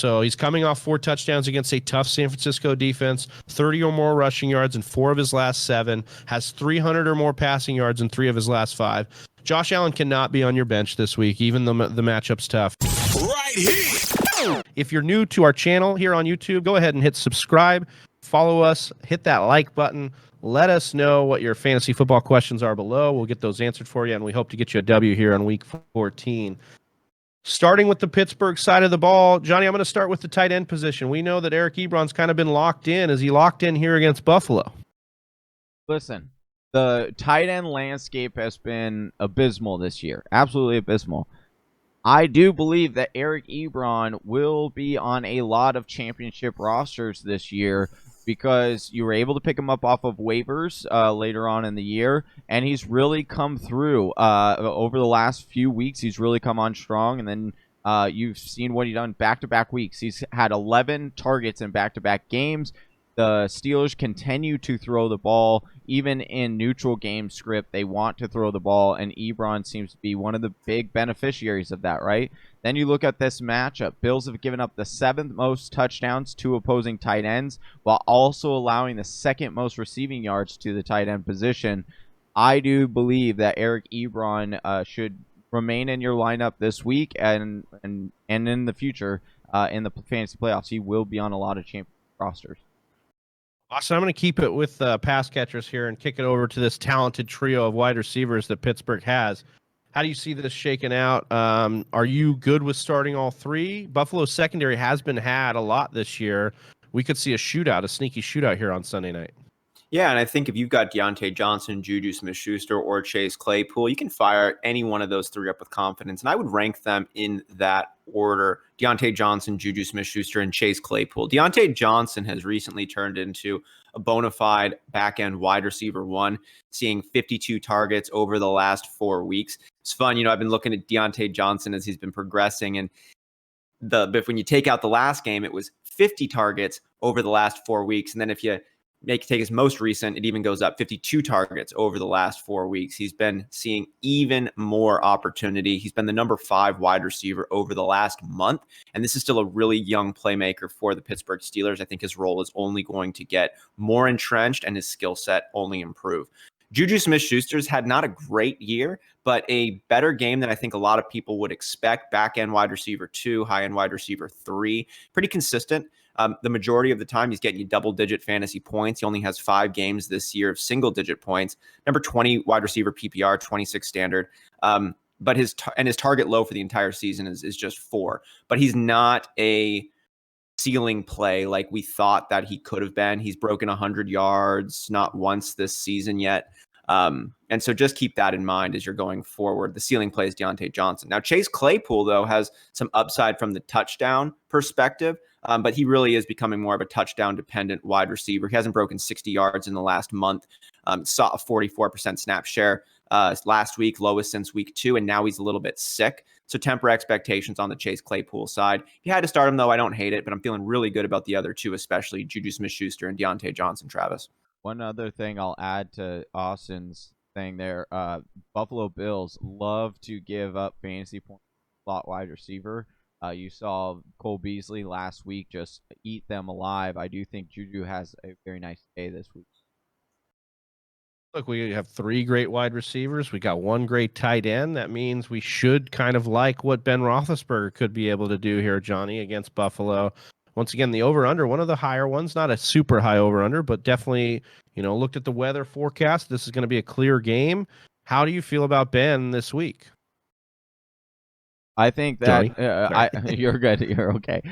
So he's coming off 4 touchdowns against a tough San Francisco defense, 30 or more rushing yards in 4 of his last 7, has 300 or more passing yards in 3 of his last 5. Josh Allen cannot be on your bench this week, even though the matchup's tough. Right here. If you're new to our channel here on YouTube, go ahead and hit subscribe, follow us, hit that like button. Let us know what your fantasy football questions are below. We'll get those answered for you, and we hope to get you a W here on Week 14. Starting with the Pittsburgh side of the ball, Johnny, I'm going to start with the tight end position. We know that Eric Ebron's kind of been locked in. Is he locked in here against Buffalo? Listen, the tight end landscape has been abysmal this year. Absolutely abysmal. I do believe that Eric Ebron will be on a lot of championship rosters this year because you were able to pick him up off of waivers later on in the year, and he's really come through over the last few weeks. He's really come on strong, and then you've seen what he's done back-to-back weeks. He's had 11 targets in back-to-back games. The Steelers continue to throw the ball. Even in neutral game script, they want to throw the ball, and Ebron seems to be one of the big beneficiaries of that, right? Then you look at this matchup. Bills have given up the 7th most touchdowns to opposing tight ends, while also allowing the 2nd most receiving yards to the tight end position. I do believe that Eric Ebron should remain in your lineup this week and in the future in the fantasy playoffs. He will be on a lot of champion rosters. Awesome. I'm going to keep it with pass catchers here and kick it over to this talented trio of wide receivers that Pittsburgh has. How do you see this shaking out? Are you good with starting all 3? Buffalo's secondary has been had a lot this year. We could see a shootout, a sneaky shootout here on Sunday night. Yeah, and I think if you've got Diontae Johnson, Juju Smith-Schuster, or Chase Claypool, you can fire any one of those 3 up with confidence. And I would rank them in that order: Diontae Johnson, Juju Smith-Schuster, and Chase Claypool. Diontae Johnson has recently turned into a bona fide back-end wide receiver 1, seeing 52 targets over the last 4 weeks. It's fun. I've been looking at Diontae Johnson as he's been progressing, and but when you take out the last game, it was 50 targets over the last 4 weeks. And then if you take his most recent, it even goes up 52 targets over the last 4 weeks. He's been seeing even more opportunity. He's been the number 5 wide receiver over the last month. And this is still a really young playmaker for the Pittsburgh Steelers. I think his role is only going to get more entrenched and his skill set only improve. Juju Smith-Schuster's had not a great year, but a better game than I think a lot of people would expect. Back-end wide receiver 2, high-end wide receiver 3. Pretty consistent. The majority of the time, he's getting you double-digit fantasy points. He only has 5 games this year of single-digit points. Number 20 wide receiver PPR, 26 standard. But his target low for the entire season is just 4. But he's not a ceiling play like we thought that he could have been. He's broken 100 yards not once this season yet. And so just keep that in mind as you're going forward. The ceiling play is Diontae Johnson. Now, Chase Claypool, though, has some upside from the touchdown perspective, but he really is becoming more of a touchdown-dependent wide receiver. He hasn't broken 60 yards in the last month. Saw a 44% snap share last week, lowest since week 2, and now he's a little bit sick. So temper expectations on the Chase Claypool side. If you had to start him, though, I don't hate it, but I'm feeling really good about the other 2, especially Juju Smith-Schuster and Diontae Johnson, Travis. One other thing I'll add to Austin's thing there, Buffalo Bills love to give up fantasy points to slot wide receiver. You saw Cole Beasley last week just eat them alive. I do think Juju has a very nice day this week. Look, we have 3 great wide receivers. We got 1 great tight end. That means we should kind of like what Ben Roethlisberger could be able to do here, Johnny, against Buffalo. Once again, the over-under, one of the higher ones, not a super high over-under, but definitely, looked at the weather forecast. This is going to be a clear game. How do you feel about Ben this week? I think that you're good. You're okay.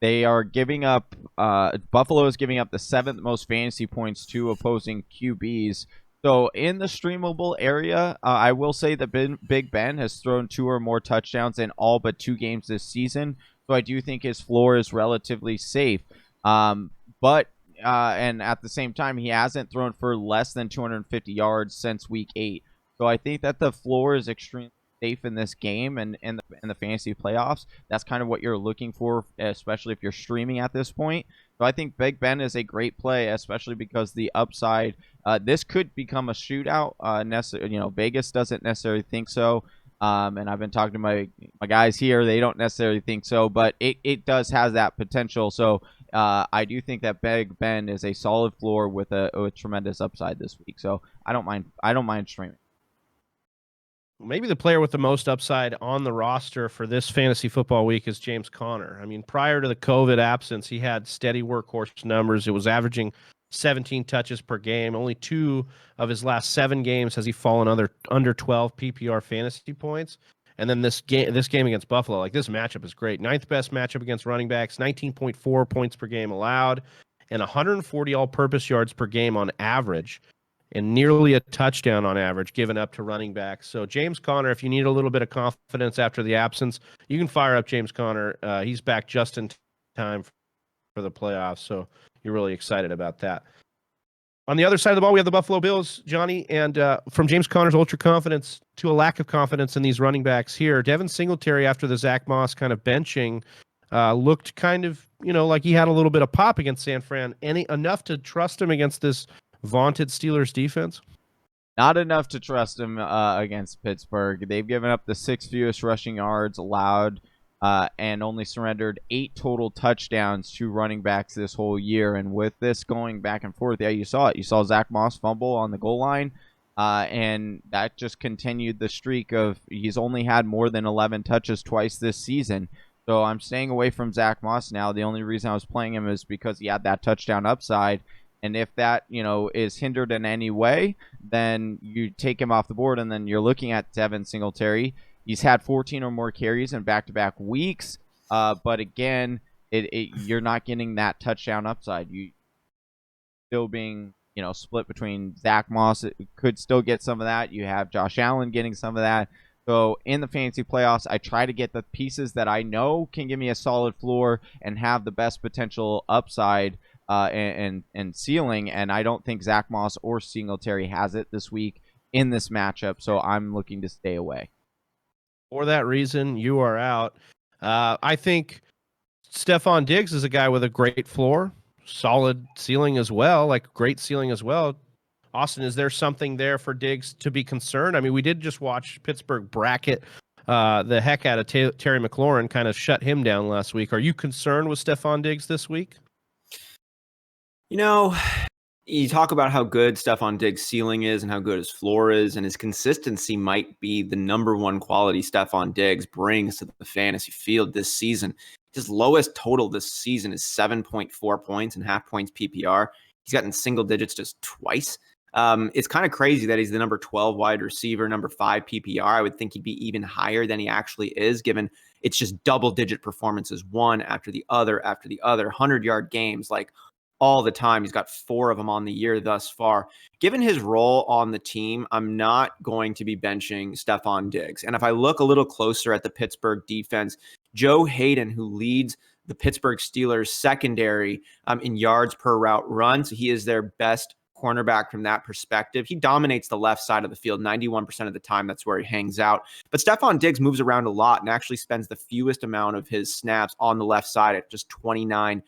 They are giving up. Buffalo is giving up the 7th most fantasy points to opposing QBs. So in the streamable area, I will say that Big Ben has thrown 2 or more touchdowns in all but 2 games this season. So I do think his floor is relatively safe. But at the same time, he hasn't thrown for less than 250 yards since week 8. So I think that the floor is extremely safe in this game and in the fantasy playoffs. That's kind of what you're looking for, especially if you're streaming at this point. So I think Big Ben is a great play, especially because the upside. This could become a shootout. Vegas doesn't necessarily think so. And I've been talking to my guys here. They don't necessarily think so, but it does has that potential. So I do think that Big Ben is a solid floor with a tremendous upside this week. So I don't mind streaming. Maybe the player with the most upside on the roster for this fantasy football week is James Conner. I mean, prior to the COVID absence, he had steady workhorse numbers. It was averaging 17 touches per game. Only 2 of his last 7 games has he fallen under 12 PPR fantasy points. And then this game against Buffalo, like this matchup is great. 9th best matchup against running backs, 19.4 points per game allowed, and 140 all-purpose yards per game on average, and nearly a touchdown on average given up to running backs. So James Conner, if you need a little bit of confidence after the absence, you can fire up James Conner. He's back just in time for the playoffs, so you're really excited about that. On the other side of the ball, we have the Buffalo Bills, Johnny, and from James Conner's ultra confidence to a lack of confidence in these running backs here, Devin Singletary, after the Zack Moss kind of benching, looked kind of, like he had a little bit of pop against San Fran. Enough to trust him against this vaunted Steelers defense? Not enough to trust him against Pittsburgh. They've given up the 6th fewest rushing yards allowed and only surrendered 8 total touchdowns to running backs this whole year. And with this going back and forth, yeah, you saw it. You saw Zack Moss fumble on the goal line, and that just continued the streak of he's only had more than 11 touches twice this season. So I'm staying away from Zack Moss now. The only reason I was playing him is because he had that touchdown upside. And if that, is hindered in any way, then you take him off the board, and then you're looking at Devin Singletary. He's had 14 or more carries in back-to-back weeks, but again, you're not getting that touchdown upside. You still being, split between Zack Moss. It could still get some of that. You have Josh Allen getting some of that. So in the fantasy playoffs, I try to get the pieces that I know can give me a solid floor and have the best potential upside and ceiling, and I don't think Zack Moss or Singletary has it this week in this matchup, so I'm looking to stay away. For that reason, you are out. I think Stephon Diggs is a guy with a great floor, solid ceiling as well, like great ceiling as well. Austin, is there something there for Diggs to be concerned? I mean, we did just watch Pittsburgh bracket the heck out of Terry McLaurin, kind of shut him down last week. Are you concerned with Stephon Diggs this week? You talk about how good Stephon Diggs' ceiling is and how good his floor is, and his consistency might be the number one quality Stephon Diggs brings to the fantasy field this season. His lowest total this season is 7.4 points and half points PPR. He's gotten single digits just twice. It's kind of crazy that he's the number 12 wide receiver, number 5 PPR. I would think he'd be even higher than he actually is, given it's just double-digit performances, one after the other, 100-yard games, like all the time. He's got 4 of them on the year thus far. Given his role on the team, I'm not going to be benching Stephon Diggs. And if I look a little closer at the Pittsburgh defense, Joe Hayden, who leads the Pittsburgh Steelers secondary in yards per route run, so he is their best cornerback from that perspective. He dominates the left side of the field 91% of the time. That's where he hangs out. But Stephon Diggs moves around a lot and actually spends the fewest amount of his snaps on the left side at just 29%.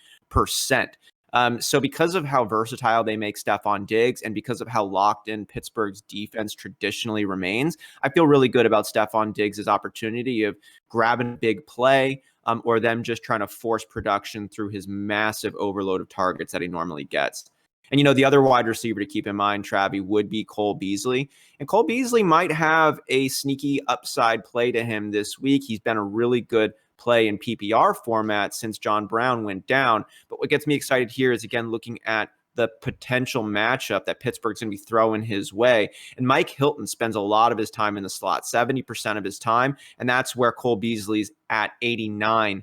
So because of how versatile they make Stephon Diggs and because of how locked in Pittsburgh's defense traditionally remains, I feel really good about Stephon Diggs' opportunity of grabbing a big play or them just trying to force production through his massive overload of targets that he normally gets. And, the other wide receiver to keep in mind, Travi, would be Cole Beasley. And Cole Beasley might have a sneaky upside play to him this week. He's been a really good play in PPR format since John Brown went down. But what gets me excited here is, again, looking at the potential matchup that Pittsburgh's going to be throwing his way. And Mike Hilton spends a lot of his time in the slot, 70% of his time. And that's where Cole Beasley's at 89%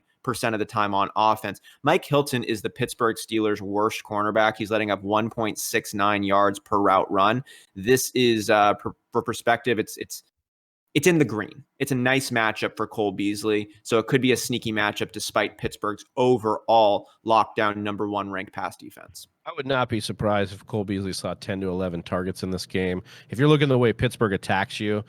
of the time on offense. Mike Hilton is the Pittsburgh Steelers' worst cornerback. He's letting up 1.69 yards per route run. This is, for perspective, it's in the green. It's a nice matchup for Cole Beasley. So it could be a sneaky matchup despite Pittsburgh's overall lockdown number 1 ranked pass defense. I would not be surprised if Cole Beasley saw 10 to 11 targets in this game. If you're looking at the way Pittsburgh attacks you,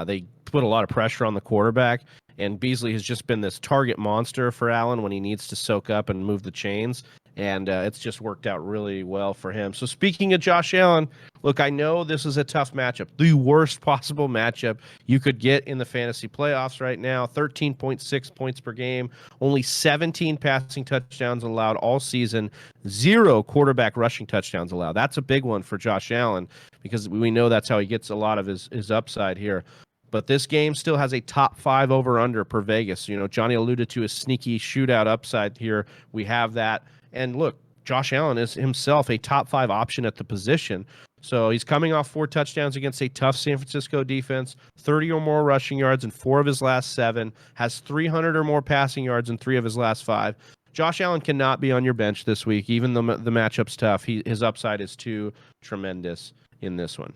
they put a lot of pressure on the quarterback, and Beasley has just been this target monster for Allen when he needs to soak up and move the chains. and it's just worked out really well for him. So speaking of Josh Allen, look, I know this is a tough matchup, the worst possible matchup you could get in the fantasy playoffs right now. 13.6 points per game, only 17 passing touchdowns allowed all season, 0 quarterback rushing touchdowns allowed. That's a big one for Josh Allen because we know that's how he gets a lot of his upside here. But this game still has a top 5 over-under per Vegas. You know, Johnny alluded to a sneaky shootout upside here. We have that. And look, Josh Allen is himself a top 5 option at the position. So he's coming off 4 touchdowns against a tough San Francisco defense, 30 or more rushing yards in 4 of his last 7, has 300 or more passing yards in 3 of his last 5. Josh Allen cannot be on your bench this week, even though the matchup's tough. His upside is too tremendous in this one.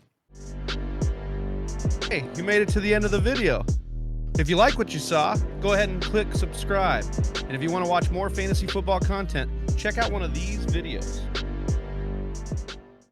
Hey, you made it to the end of the video. If you like what you saw, go ahead and click subscribe. And if you want to watch more fantasy football content, check out one of these videos.